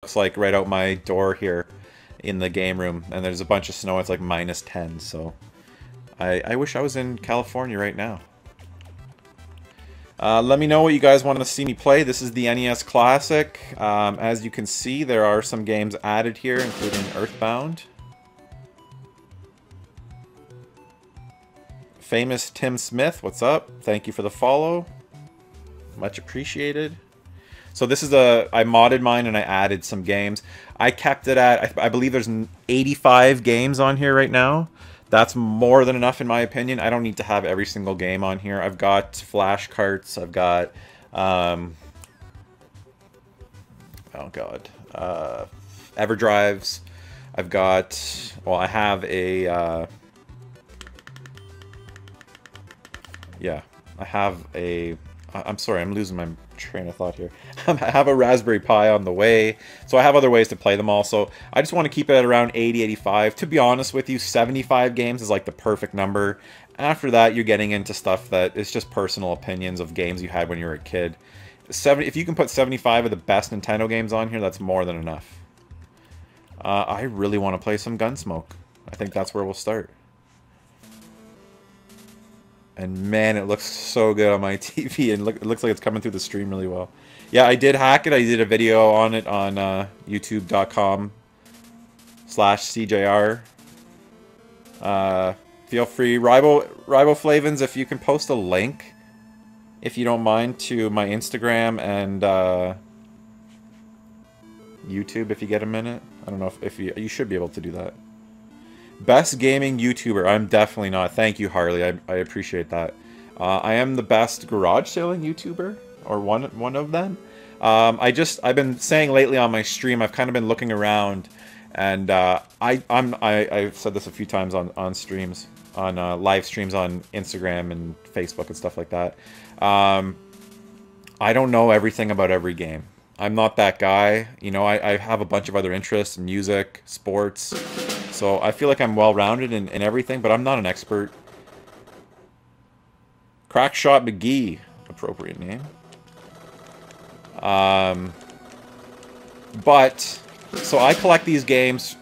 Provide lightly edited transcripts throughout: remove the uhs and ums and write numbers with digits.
looks like right out my door here in the game room, and there's a bunch of snow. It's like -10, so I wish I was in California right now. Let me know what you guys want to see me play. This is the NES Classic. As you can see, there are some games added here, including Earthbound. Famous Tim Smith, what's up? Thank you for the follow. Much appreciated. So this is I modded mine and I added some games. I kept it at, I believe there's 85 games on here right now. That's more than enough in my opinion. I don't need to have every single game on here. I've got flash carts, I've got, oh god, EverDrives. I've got, well, I have a, yeah, I have a, I'm sorry, I'm losing my train of thought here. I have a Raspberry Pi on the way, so I have other ways to play them all. So I just want to keep it at around 80, 85. To be honest with you, 75 games is like the perfect number. After that, you're getting into stuff that is just personal opinions of games you had when you were a kid. If you can put 75 of the best Nintendo games on here, that's more than enough. I really want to play some Gunsmoke. I think that's where we'll start. And man, it looks so good on my TV, and it looks like it's coming through the stream really well. Yeah, I did hack it. I did a video on it on youtube.com/CJR. Feel free, Riboflavins, if you can post a link, if you don't mind, to my Instagram and YouTube if you get a minute. I don't know if you should be able to do that. Best gaming YouTuber. I'm definitely not. Thank you, Harley. I appreciate that. I am the best garage sailing YouTuber, or one of them. I've been saying lately on my stream, I've kind of been looking around, and I've said this a few times on streams, on live streams on Instagram and Facebook and stuff like that. I don't know everything about every game. I'm not that guy. You know, I have a bunch of other interests: music, sports. So I feel like I'm well-rounded in everything, but I'm not an expert. Crackshot McGee, appropriate name. But, so I collect these games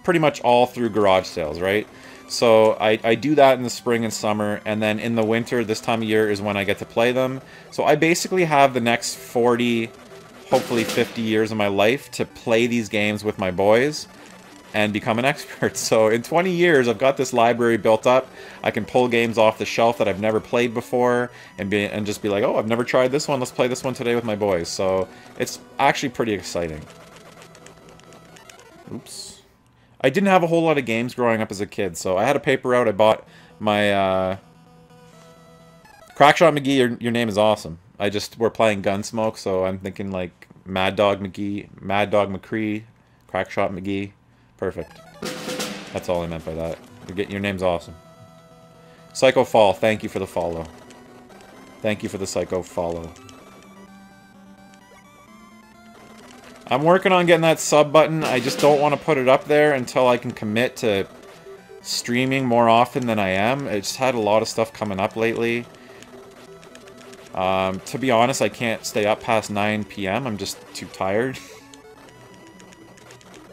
pretty much all through garage sales, right? So I do that in the spring and summer, and then in the winter, this time of year, is when I get to play them. So I basically have the next 40, hopefully 50 years of my life to play these games with my boys and become an expert. So in 20 years, I've got this library built up. I can pull games off the shelf that I've never played before and just be like, oh, I've never tried this one. Let's play this one today with my boys. So it's actually pretty exciting. Oops. I didn't have a whole lot of games growing up as a kid, so I had a paper route. I bought my Crackshot McGee. Your name is awesome. We're playing Gunsmoke, so I'm thinking like Mad Dog McGee, Mad Dog McCree, Crackshot McGee. Perfect. That's all I meant by that. Your name's awesome. Psycho Fall, thank you for the follow. Thank you for the Psycho follow. I'm working on getting that sub button. I just don't want to put it up there until I can commit to streaming more often than I am. I just had a lot of stuff coming up lately. To be honest, I can't stay up past 9 p.m. I'm just too tired.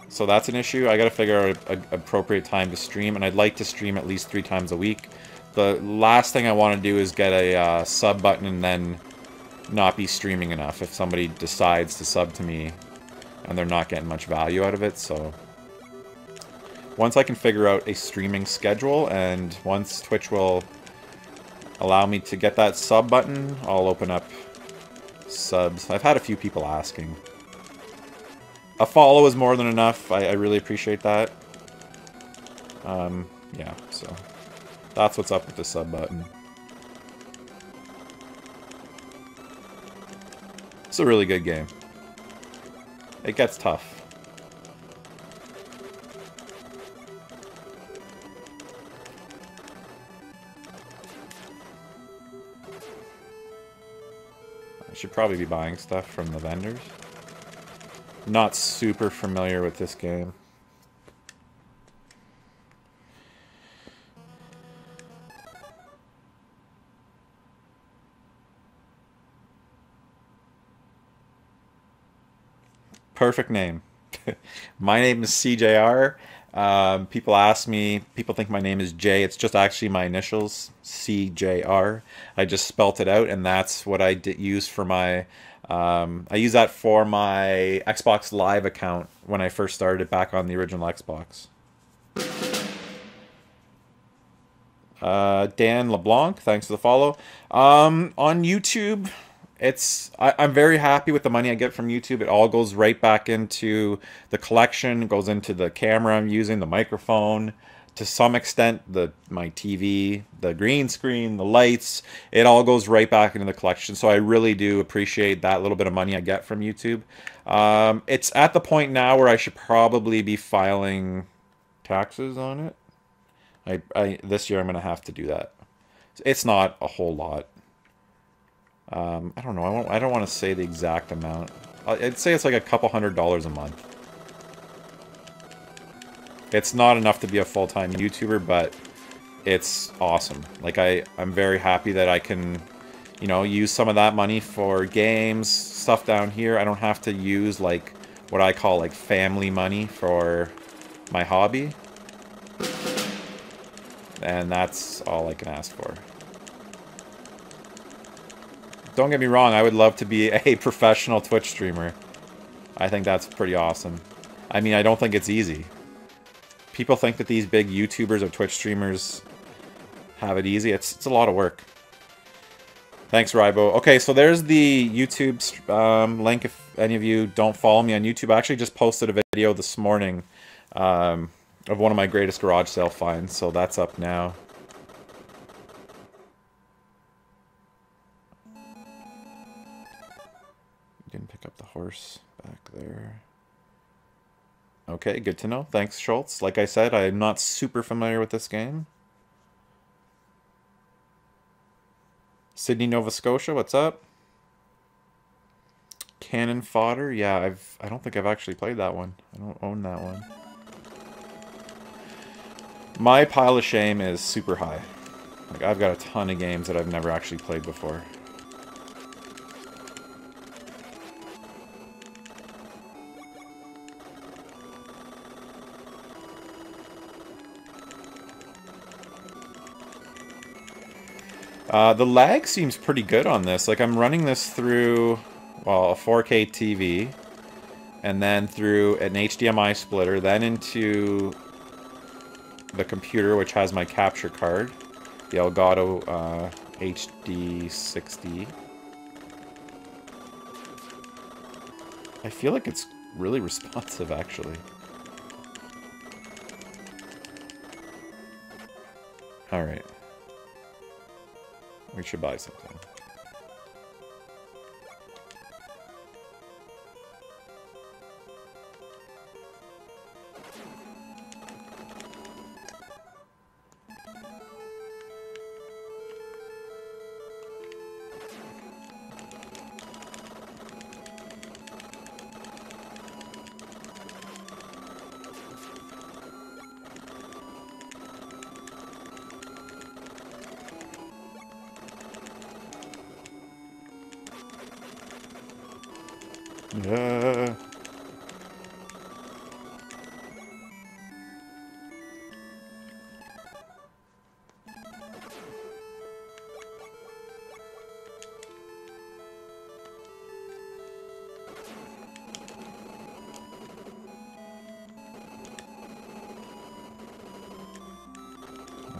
So that's an issue. I gotta figure out an appropriate time to stream, and I'd like to stream at least 3 times a week. The last thing I want to do is get a sub button and then not be streaming enough if somebody decides to sub to me and they're not getting much value out of it. So once I can figure out a streaming schedule, and once Twitch will allow me to get that sub button, I'll open up subs. I've had a few people asking. A follow is more than enough. I really appreciate that. Yeah, so that's what's up with the sub button. It's a really good game. It gets tough. I should probably be buying stuff from the vendors. Not super familiar with this game. perfect name. My name is CJR. People think my name is Jay. It's just actually my initials, CJR. I just spelt it out, and that's what I use for my. I use that for my Xbox Live account when I first started it back on the original Xbox. Dan LeBlanc, thanks for the follow. On YouTube, I'm very happy with the money I get from YouTube. It all goes right back into the collection. It goes into the camera I'm using, the microphone, to some extent my TV, the green screen, the lights. It all goes right back into the collection. So I really do appreciate that little bit of money I get from YouTube. It's at the point now where I should probably be filing taxes on it. This year I'm gonna have to do that. It's not a whole lot. I don't know. I don't want to say the exact amount. I'd say it's like a couple $100s a month. It's not enough to be a full-time YouTuber, but it's awesome. Like I'm very happy that I can, you know, use some of that money for games, stuff down here. I don't have to use like what I call like family money for my hobby. And that's all I can ask for. Don't get me wrong, I would love to be a professional Twitch streamer. I think that's pretty awesome. I mean, I don't think it's easy. People think that these big YouTubers or Twitch streamers have it easy. It's a lot of work. Thanks, Rybo. Okay, so there's the YouTube link if any of you don't follow me on YouTube. I actually just posted a video this morning of one of my greatest garage sale finds, so that's up now. Didn't pick up the horse back there. Okay, good to know. Thanks, Schultz. Like I said, I'm not super familiar with this game. Sydney, Nova Scotia, what's up? Cannon Fodder, yeah, I don't think I've actually played that one. I don't own that one. My pile of shame is super high. Like, I've got a ton of games that I've never actually played before. The lag seems pretty good on this. Like, I'm running this through, well, a 4K TV, and then through an HDMI splitter, then into the computer, which has my capture card, the Elgato HD60. I feel like it's really responsive, actually. Alright. We should buy something. Yeah.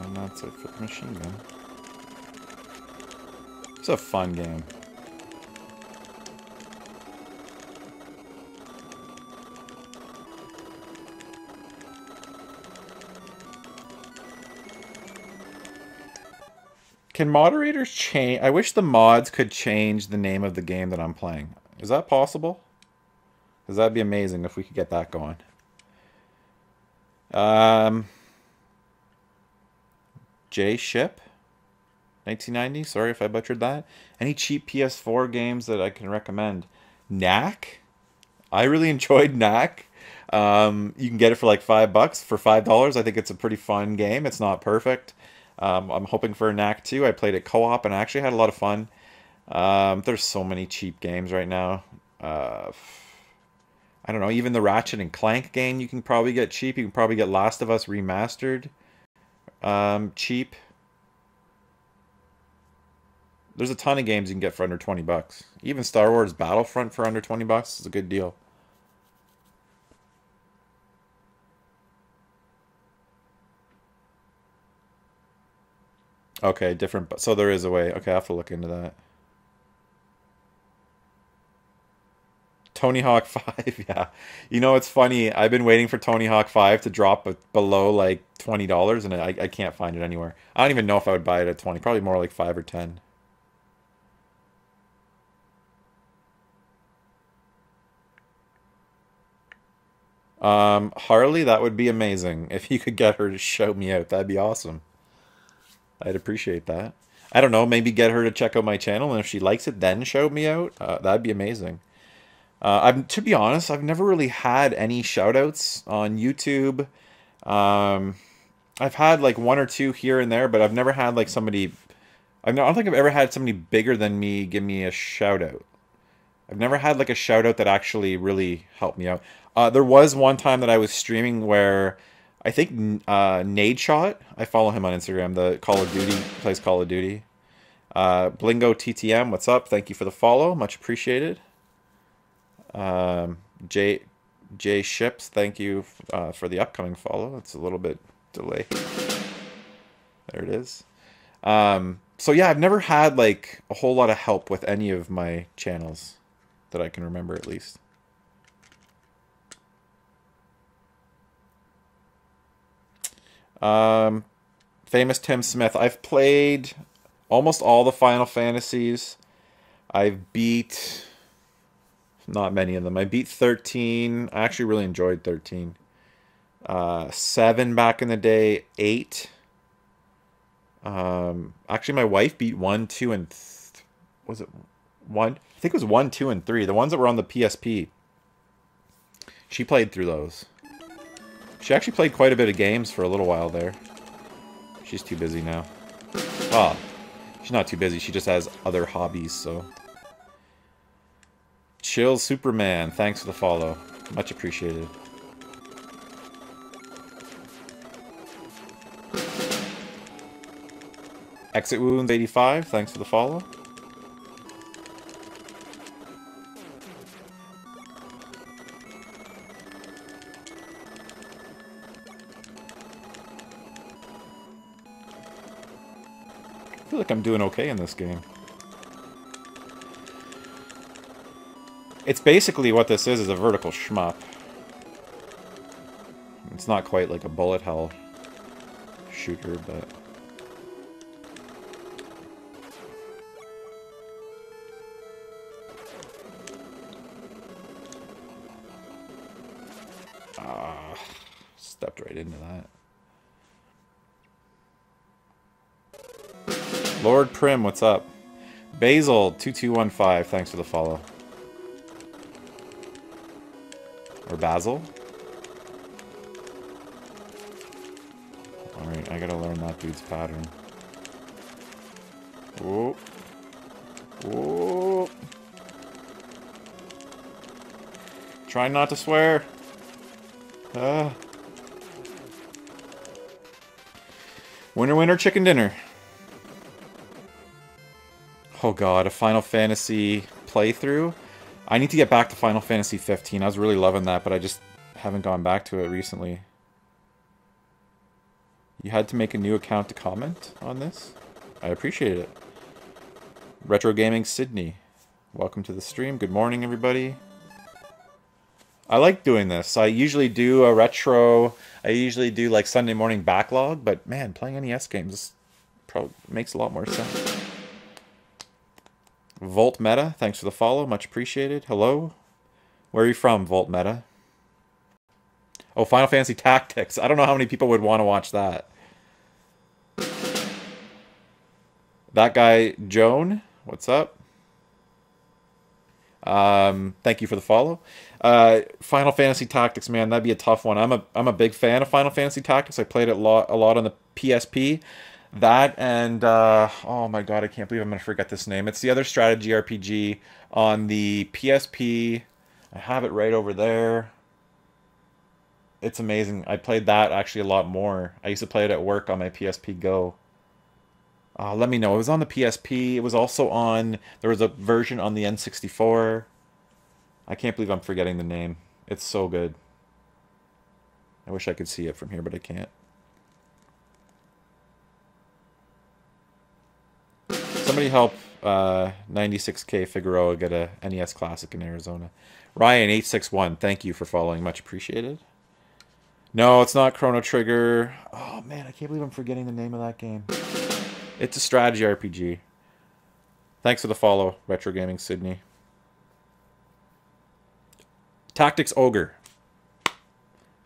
And that's it for the machine gun. It's a fun game. Can moderators change? I wish the mods could change the name of the game that I'm playing. Is that possible? Because that'd be amazing if we could get that going. J Ship 1990. Sorry if I butchered that. Any cheap PS4 games that I can recommend? Knack. I really enjoyed Knack. You can get it for like $5. For $5, I think it's a pretty fun game. It's not perfect. I'm hoping for a Knack 2. I played it co-op and I actually had a lot of fun. There's so many cheap games right now. I don't know, even the Ratchet and Clank game you can probably get cheap. You can probably get Last of Us Remastered cheap. There's a ton of games you can get for under 20 bucks. Even Star Wars Battlefront for under 20 bucks is a good deal. Okay, different. So there is a way. Okay, I have to look into that. Tony Hawk 5, yeah. You know, it's funny. I've been waiting for Tony Hawk 5 to drop below like $20, and I can't find it anywhere. I don't even know if I would buy it at 20. Probably more like 5 or 10. Harley, that would be amazing. If you could get her to shout me out, that'd be awesome. I'd appreciate that. I don't know, maybe get her to check out my channel, and if she likes it, then shout me out. That'd be amazing. To be honest, I've never really had any shoutouts on YouTube. I've had like one or two here and there, but I've never had like somebody. I don't think I've ever had somebody bigger than me give me a shout out. I've never had like a shout out that actually really helped me out. There was one time that I was streaming where I think Nade Shot. I follow him on Instagram. The Call of Duty plays Call of Duty. Blingo TTM, what's up? Thank you for the follow, much appreciated. J Ships, thank you for the upcoming follow. It's a little bit delayed. There it is. So yeah, I've never had like a whole lot of help with any of my channels that I can remember at least. Famous Tim Smith. I've played almost all the Final Fantasies. I've beat not many of them. I beat 13. I actually really enjoyed 13. 7 back in the day. 8. Actually, my wife beat 1, 2, and was it 1? I think it was 1, 2, and 3. The ones that were on the PSP. She played through those. She actually played quite a bit of games for a little while there. She's too busy now. Well, she's not too busy. She just has other hobbies, so. Chill Superman, thanks for the follow. Much appreciated. Exit Wounds 85, thanks for the follow. I feel like I'm doing okay in this game. It's basically what this is a vertical shmup. It's not quite like a bullet hell shooter, but... stepped right into that. Lord Prim, what's up? Basil2215, thanks for the follow. Or Basil? Alright, I gotta learn that dude's pattern. Whoa. Whoa. Try not to swear. Winner, winner, chicken dinner. Oh god, a Final Fantasy playthrough? I need to get back to Final Fantasy 15. I was really loving that, but I just haven't gone back to it recently. You had to make a new account to comment on this? I appreciate it. Retro Gaming Sydney. Welcome to the stream. Good morning, everybody. I like doing this. I usually do a retro... I usually do like Sunday morning backlog, but man, playing NES games probably makes a lot more sense. Volt Meta, thanks for the follow. Much appreciated. Hello. Where are you from, Volt Meta? Oh, Final Fantasy Tactics. I don't know how many people would want to watch that. That guy, Joan, what's up? Thank you for the follow. Final Fantasy Tactics, man, that'd be a tough one. I'm a big fan of Final Fantasy Tactics. I played it a lot on the PSP. That and oh my god, I can't believe I'm gonna forget this name. It's the other strategy RPG on the PSP. I have it right over there. It's amazing. I played that actually a lot more. I used to play it at work on my PSP Go. Let me know. It was on the PSP. It was also on... There was a version on the N64. I can't believe I'm forgetting the name. It's so good. I wish I could see it from here, but I can't. Somebody help 96K Figueroa get a NES Classic in Arizona. Ryan861, thank you for following. Much appreciated. No, it's not Chrono Trigger. Oh, man, I can't believe I'm forgetting the name of that game. It's a strategy RPG. Thanks for the follow, Retro Gaming Sydney. Tactics Ogre.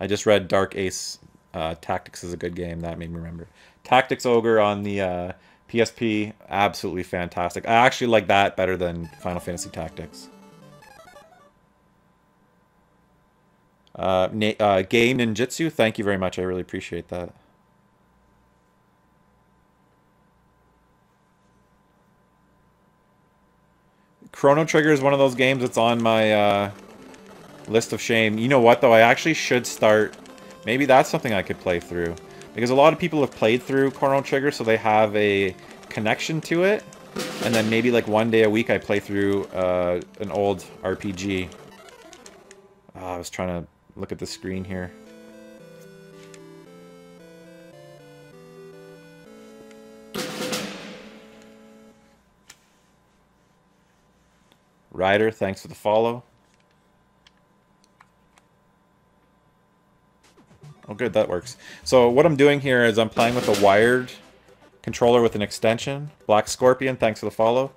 I just read Dark Ace. Tactics is a good game. That made me remember. Tactics Ogre on the PSP. Absolutely fantastic. I actually like that better than Final Fantasy Tactics. Game Ninjutsu. Thank you very much. I really appreciate that. Chrono Trigger is one of those games that's on my list of shame. You know what, though? I actually should start... Maybe that's something I could play through. Because a lot of people have played through Chrono Trigger, so they have a connection to it. And then maybe like one day a week I play through an old RPG. I was trying to look at the screen here. Ryder, thanks for the follow. Oh, good, that works. So what I'm doing here is I'm playing with a wired controller with an extension. Black Scorpion, thanks for the follow.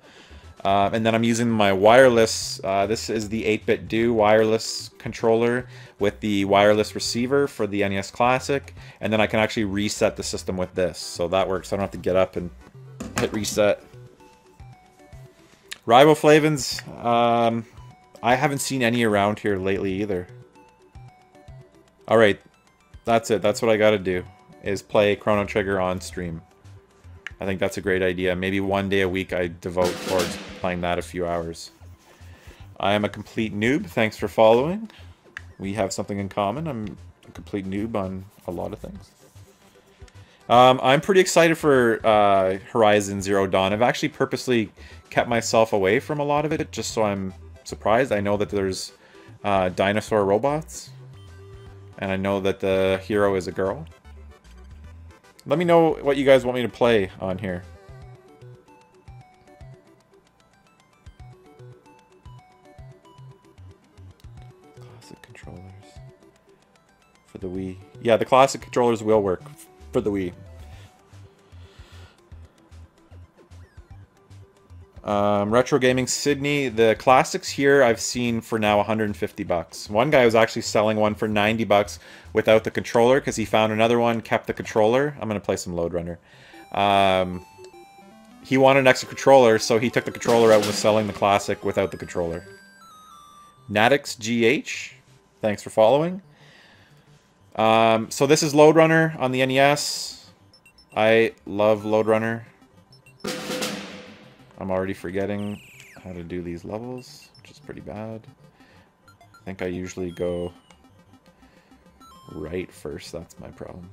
And then I'm using my wireless, this is the 8-bit Do wireless controller with the wireless receiver for the NES Classic. And then I can actually reset the system with this. So that works. I don't have to get up and hit reset. Riboflavins, I haven't seen any around here lately either. Alright, that's it. That's what I gotta do, is play Chrono Trigger on stream. I think that's a great idea. Maybe one day a week I devote towards playing that a few hours. I am a complete noob. Thanks for following. We have something in common. I'm a complete noob on a lot of things. I'm pretty excited for Horizon Zero Dawn. I've actually purposely kept myself away from a lot of it, just so I'm surprised. I know that there's dinosaur robots, and I know that the hero is a girl. Let me know what you guys want me to play on here. Classic controllers for the Wii. Yeah, the classic controllers will work for the Wii. Retro Gaming Sydney, the classics here I've seen for now 150 bucks. One guy was actually selling one for 90 bucks without the controller because he found another one, kept the controller. I'm going to play some Load Runner. He wanted an extra controller, so he took the controller out and was selling the classic without the controller. Natix GH, thanks for following. So this is Load Runner on the NES. I love Load Runner. I'm already forgetting how to do these levels, which is pretty bad. I think I usually go right first, that's my problem.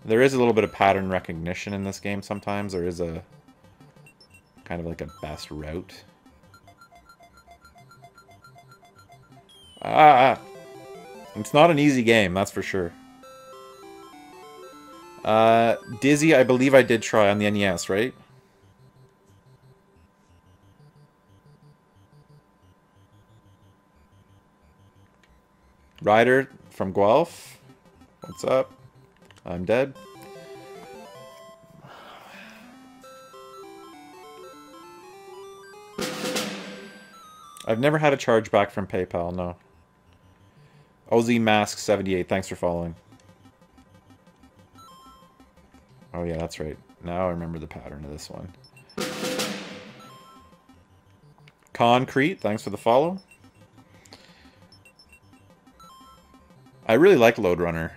There is a little bit of pattern recognition in this game sometimes. There is a kind of like a best route. It's not an easy game, that's for sure. Dizzy, I believe I did try on the NES, right? Ryder from Guelph, what's up? I'm dead. I've never had a chargeback from PayPal, no. OZ Mask 78, thanks for following. Oh yeah, that's right. Now I remember the pattern of this one. Concrete, thanks for the follow. I really like Load Runner.